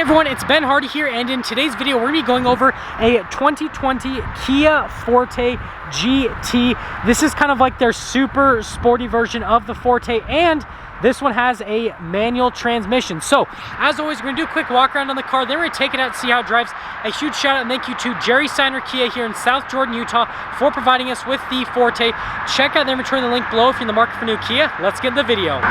everyone, it's Ben Hardy here, and in today's video we're going to be going over a 2020 Kia Forte GT. This is kind of like their super sporty version of the Forte, and this one has a manual transmission. So, as always, we're going to do a quick walk around on the car, then we're going to take it out and see how it drives. A huge shout out and thank you to Jerry Steiner Kia here in South Jordan, Utah for providing us with the Forte. Check out the inventory in the link below if you're in the market for new Kia. Let's get in the video.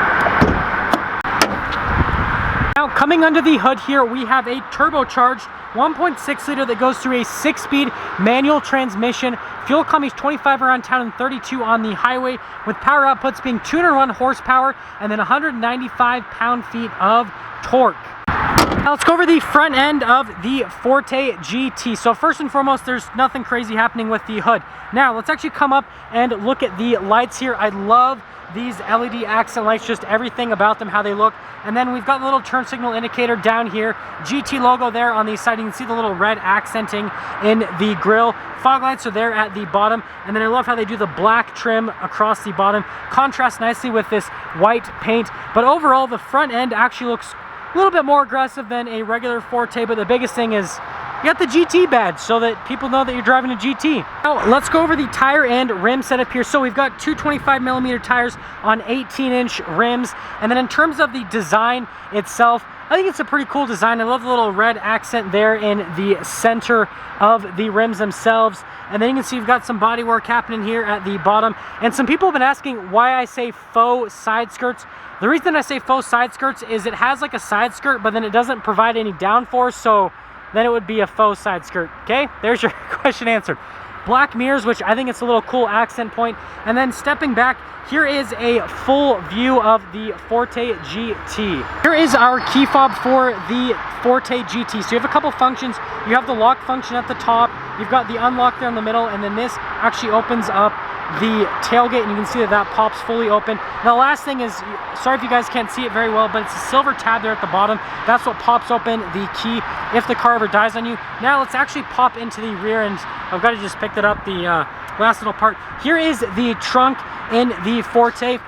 Now, coming under the hood here, we have a turbocharged 1.6 liter that goes through a 6-speed manual transmission. Fuel economy is 25 around town and 32 on the highway, with power outputs being 201 horsepower and then 195 pound-feet of torque. Now let's go over the front end of the Forte GT. So first and foremost, there's nothing crazy happening with the hood. Now let's actually come up and look at the lights here. I love these LED accent lights, just everything about them, how they look. And then we've got the little turn signal indicator down here, GT logo there on the side. You can see the little red accenting in the grille. Fog lights are there at the bottom, and then I love how they do the black trim across the bottom, contrasts nicely with this white paint. But overall, the front end actually looks a little bit more aggressive than a regular Forte, but the biggest thing is you got the GT badge so that people know that you're driving a GT. Now let's go over the tire and rim setup here. So we've got two 25mm tires on 18-inch rims, and then in terms of the design itself, I think it's a pretty cool design. I love the little red accent there in the center of the rims themselves. And then you can see you've got some body work happening here at the bottom. And some people have been asking why I say faux side skirts. The reason I say faux side skirts is it has like a side skirt, but then it doesn't provide any downforce, so then it would be a faux side skirt. Okay, there's your question answered. Black mirrors, which I think it's a little cool accent point. And then stepping back, here is a full view of the Forte GT. Here is our key fob for the Forte GT. So you have a couple functions. You have the lock function at the top. You've got the unlock there in the middle, and then this actually opens up the tailgate, and you can see that that pops fully open. Now, the last thing is, sorry if you guys can't see it very well, but it's a silver tab there at the bottom. That's what pops open the key if the car ever dies on you. Now let's actually pop into the rear, and I've got to just pick that up, the last little part. Here is the trunk in the Forte.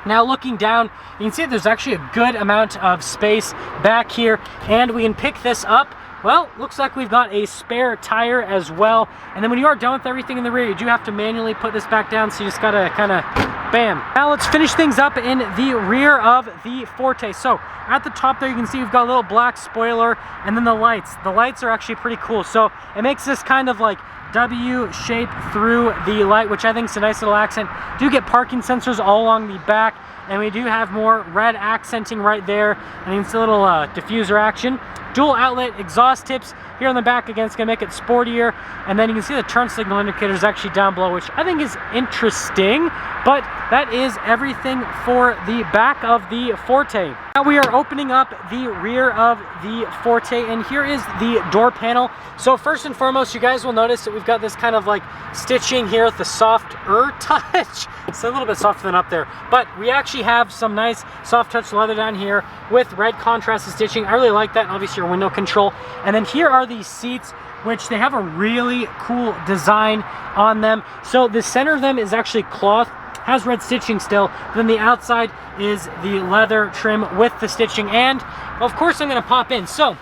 Now looking down, you can see that there's actually a good amount of space back here, and we can pick this up. Well, looks like we've got a spare tire as well. And then when you are done with everything in the rear, you do have to manually put this back down, so you just gotta kind of bam. Now let's finish things up in the rear of the Forte. So at the top there, you can see we've got a little black spoiler, and then the lights. The lights are actually pretty cool. So it makes this kind of like W shape through the light, which I think is a nice little accent. Do get parking sensors all along the back, and we do have more red accenting right there, and it's a little diffuser action. Dual outlet exhaust tips here on the back. Again, it's going to make it sportier. And then you can see the turn signal indicator is actually down below, which I think is interesting. But that is everything for the back of the Forte. Now we are opening up the rear of the Forte, and here is the door panel. So first and foremost, you guys will notice that we've got this kind of like stitching here with the softer touch. It's a little bit softer than up there, but we actually have some nice soft touch leather down here with red contrasted stitching. I really like that. Obviously your window control. And then here are the seats, which they have a really cool design on them. So the center of them is actually cloth, has red stitching still. Then the outside is the leather trim with the stitching. And of course I'm going to pop in. So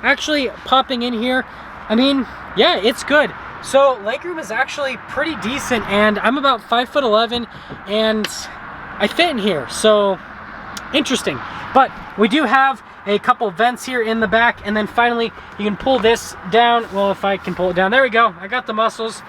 actually popping in here, I mean, yeah, it's good. So legroom is actually pretty decent, and I'm about 5'11", and I fit in here, so interesting. But we do have a couple vents here in the back, and then finally you can pull this down. Well, if I can pull it down, there we go. I got the muscles,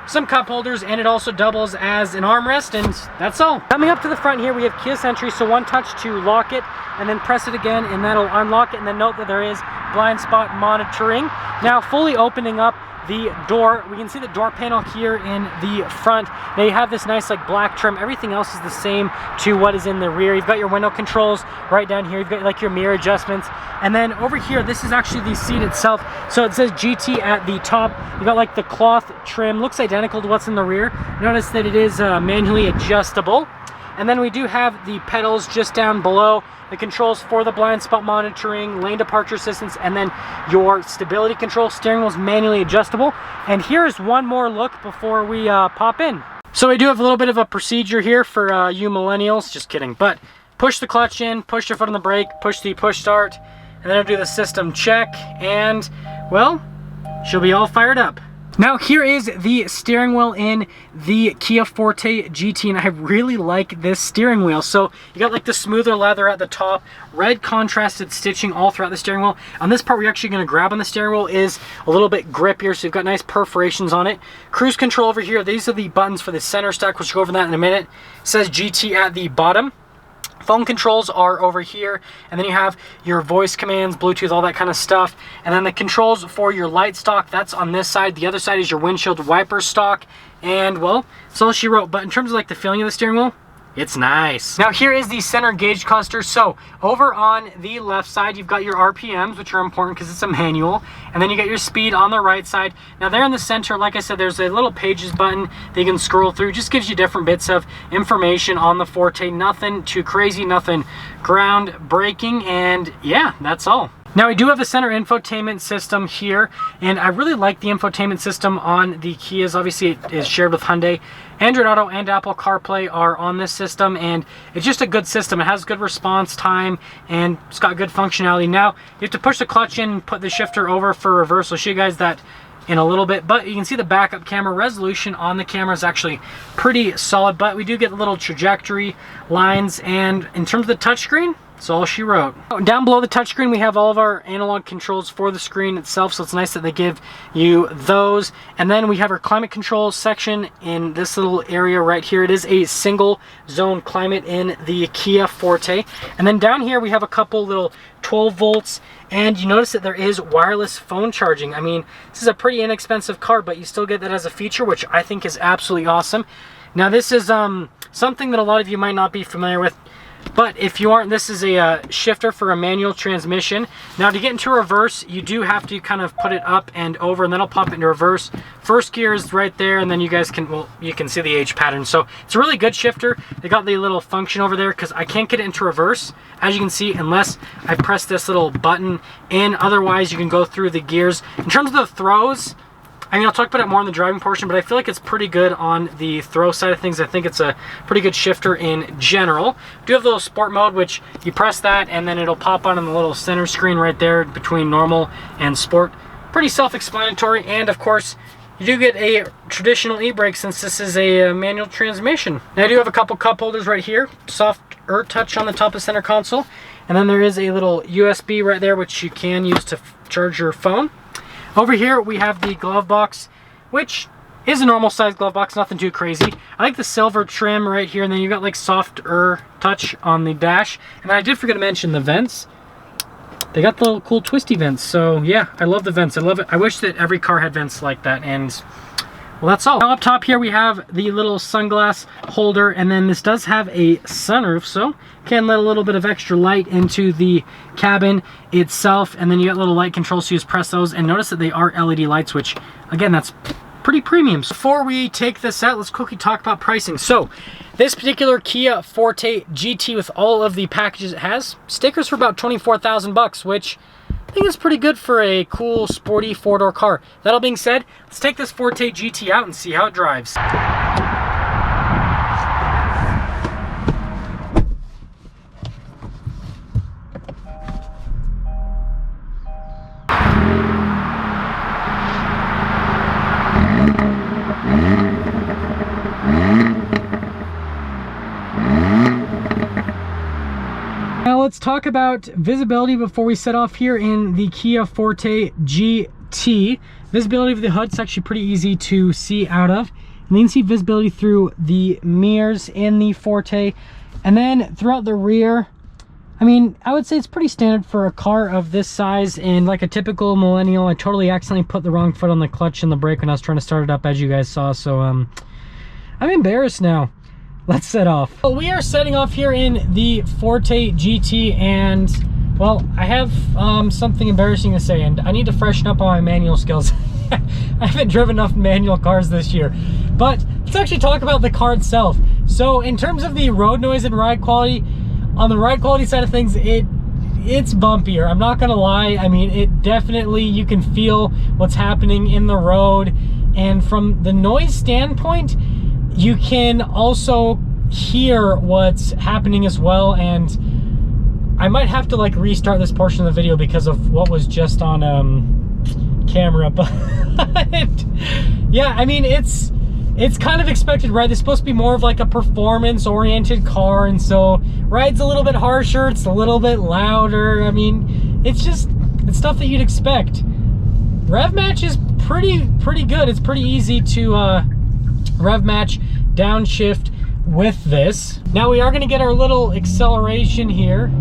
some cup holders, and it also doubles as an armrest, and that's all. Coming up to the front here, we have keyless entry, so one touch to lock it, and then press it again, and that'll unlock it. And then note that there is blind spot monitoring. Now fully opening up the door, we can see the door panel here in the front. They have this nice like black trim. Everything else is the same to what is in the rear. You've got your window controls right down here. You've got like your mirror adjustments, and then over here, this is actually the seat itself. So it says GT at the top. You've got like the cloth trim, looks identical to what's in the rear. Notice that it is manually adjustable. And then we do have the pedals just down below, the controls for the blind spot monitoring, lane departure assistance, and then your stability control. Steering wheel is manually adjustable. And here's one more look before we pop in. So we do have a little bit of a procedure here for you millennials. Just kidding. But push the clutch in, push your foot on the brake, push the push start, and then I'll do the system check, and well, she'll be all fired up. Now here is the steering wheel in the Kia Forte GT, and I really like this steering wheel. So you got like the smoother leather at the top, red contrasted stitching all throughout the steering wheel. On this part we're actually going to grab on the steering wheel is a little bit grippier, so you've got nice perforations on it. Cruise control over here, these are the buttons for the center stack, we'll go over that in a minute. It says GT at the bottom. Phone controls are over here, and then you have your voice commands, Bluetooth, all that kind of stuff. And then the controls for your light stock, that's on this side. The other side is your windshield wiper stock. And well, that's all she wrote. But in terms of like the feeling of the steering wheel, it's nice. Now here is the center gauge cluster. So over on the left side, you've got your RPMs, which are important because it's a manual. And then you got your speed on the right side. Now there in the center, like I said, there's a little pages button that you can scroll through. Just gives you different bits of information on the Forte. Nothing too crazy, nothing groundbreaking. And yeah, that's all. Now we do have a center infotainment system here, and I really like the infotainment system on the Kias. Obviously it is shared with Hyundai. Android Auto and Apple CarPlay are on this system, and it's just a good system. It has good response time, and it's got good functionality. Now you have to push the clutch in and put the shifter over for reverse. I'll show you guys that in a little bit, but you can see the backup camera resolution on the camera is actually pretty solid, but we do get the little trajectory lines, and in terms of the touchscreen, that's all she wrote. Down below the touchscreen, we have all of our analog controls for the screen itself, so it's nice that they give you those. And then we have our climate control section in this little area right here. It is a single zone climate in the Kia Forte. And then down here, we have a couple little 12 volts, and you notice that there is wireless phone charging. I mean, this is a pretty inexpensive car, but you still get that as a feature, which I think is absolutely awesome. Now, this is something that a lot of you might not be familiar with. But if you aren't, this is a shifter for a manual transmission. Now to get into reverse, you do have to kind of put it up and over, and then it'll pop it into reverse. First gear is right there, and then you guys can, well, you can see the H pattern. So it's a really good shifter. They got the little function over there because I can't get it into reverse, as you can see, unless I press this little button in. Otherwise, you can go through the gears. In terms of the throws, I mean, I'll talk about it more in the driving portion, but I feel like it's pretty good on the throw side of things. I think it's a pretty good shifter in general. We do have the little sport mode, which you press that and then it'll pop on the little center screen right there between normal and sport. Pretty self-explanatory, and of course, you do get a traditional e-brake since this is a manual transmission. Now I do have a couple cup holders right here, soft touch on the top of center console, and then there is a little USB right there which you can use to charge your phone. Over here we have the glove box, which is a normal size glove box, nothing too crazy. I like the silver trim right here, and then you got like softer touch on the dash. And I did forget to mention the vents. They got the little cool twisty vents, so yeah, I love the vents. I love it. I wish that every car had vents like that, and well, that's all. Now up top here we have the little sunglass holder, and then this does have a sunroof, so can let a little bit of extra light into the cabin itself. And then you got little light controls, so you just press those, and notice that they are LED lights, which again, that's pretty premium. So before we take this out, let's quickly talk about pricing. So this particular Kia Forte GT, with all of the packages it has, stickers for about 24,000 bucks, which I think is pretty good for a cool, sporty four-door car. That all being said, let's take this Forte GT out and see how it drives. Now let's talk about visibility before we set off here in the Kia Forte GT. Visibility of the hood is actually pretty easy to see out of. And you can see visibility through the mirrors in the Forte. And then throughout the rear, I mean, I would say it's pretty standard for a car of this size. And like a typical millennial, I totally accidentally put the wrong foot on the clutch and the brake when I was trying to start it up, as you guys saw. So I'm embarrassed now. Let's set off. Well, we are setting off here in the Forte GT, and well, I have something embarrassing to say, and I need to freshen up on my manual skills. I haven't driven enough manual cars this year. But let's actually talk about the car itself. So in terms of the road noise and ride quality, on the ride quality side of things, it's bumpier. I'm not gonna lie. I mean, it definitely, you can feel what's happening in the road. And from the noise standpoint, you can also hear what's happening as well. And I might have to like restart this portion of the video because of what was just on camera, but yeah, I mean, it's kind of expected, right? It's supposed to be more of like a performance oriented car, and so ride's a little bit harsher, it's a little bit louder. I mean, it's stuff that you'd expect. Rev match is pretty good. It's pretty easy to rev match downshift with this. Now we are going to get our little acceleration here.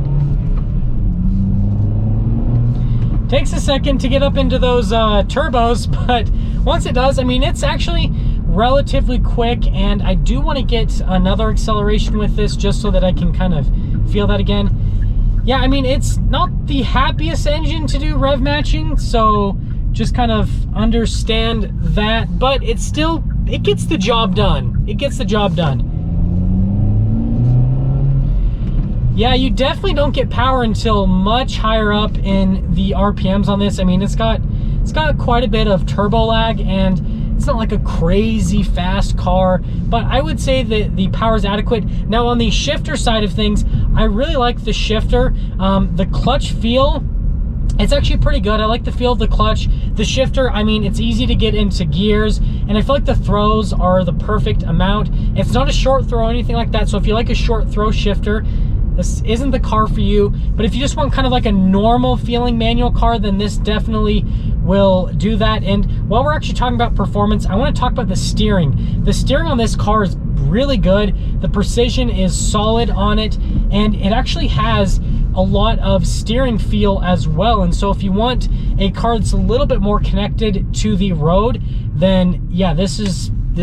Takes a second to get up into those turbos, but once it does, I mean, it's actually relatively quick, and I do want to get another acceleration with this just so that I can kind of feel that again. Yeah, I mean, it's not the happiest engine to do rev matching, so just kind of understand that, but it gets the job done. It gets the job done. Yeah, you definitely don't get power until much higher up in the RPMs on this. I mean, it's got quite a bit of turbo lag, and it's not like a crazy fast car, but I would say that the power is adequate. Now on the shifter side of things, I really like the shifter. The clutch feel, it's actually pretty good. I like the feel of the clutch. The shifter, I mean, it's easy to get into gears, and I feel like the throws are the perfect amount. It's not a short throw or anything like that, so if you like a short throw shifter, this isn't the car for you. But if you just want kind of like a normal feeling manual car, then this definitely will do that. And while we're actually talking about performance, I want to talk about the steering. The steering on this car is really good. The precision is solid on it, and it actually has a lot of steering feel as well. And so if you want a car that's a little bit more connected to the road, then yeah, this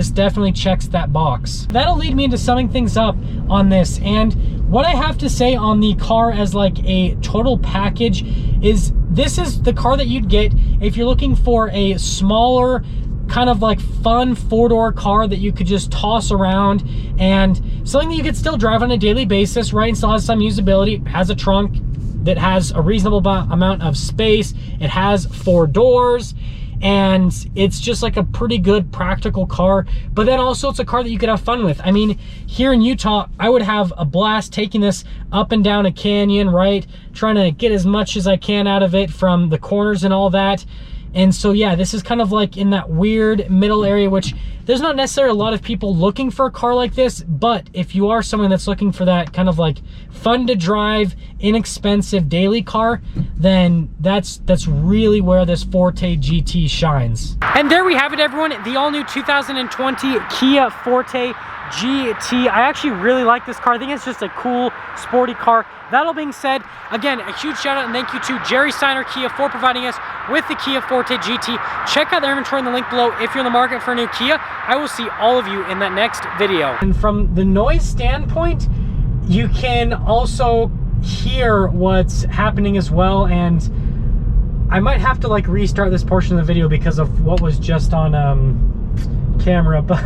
definitely checks that box. That'll lead me into summing things up on this. And what I have to say on the car as like a total package is this is the car that you'd get if you're looking for a smaller, kind of like fun four-door car that you could just toss around, and something that you could still drive on a daily basis, right? And still has some usability. It has a trunk that has a reasonable amount of space. It has 4 doors, and it's just like a pretty good practical car. But then also it's a car that you could have fun with. I mean, here in Utah, I would have a blast taking this up and down a canyon, right? Trying to get as much as I can out of it from the corners and all that. And so yeah, this is kind of like in that weird middle area, which there's not necessarily a lot of people looking for a car like this, but if you are someone that's looking for that kind of like fun to drive, inexpensive daily car, then that's really where this Forte GT shines. And there we have it, everyone, the all-new 2020 Kia Forte GT. I actually really like this car. I think it's just a cool, sporty car. That all being said, again, a huge shout out and thank you to Jerry Steiner Kia for providing us with the Kia Forte GT. Check out their inventory in the link below if you're in the market for a new Kia. I will see all of you in that next video. And from the noise standpoint, you can also hear what's happening as well. And I might have to like restart this portion of the video because of what was just on camera, but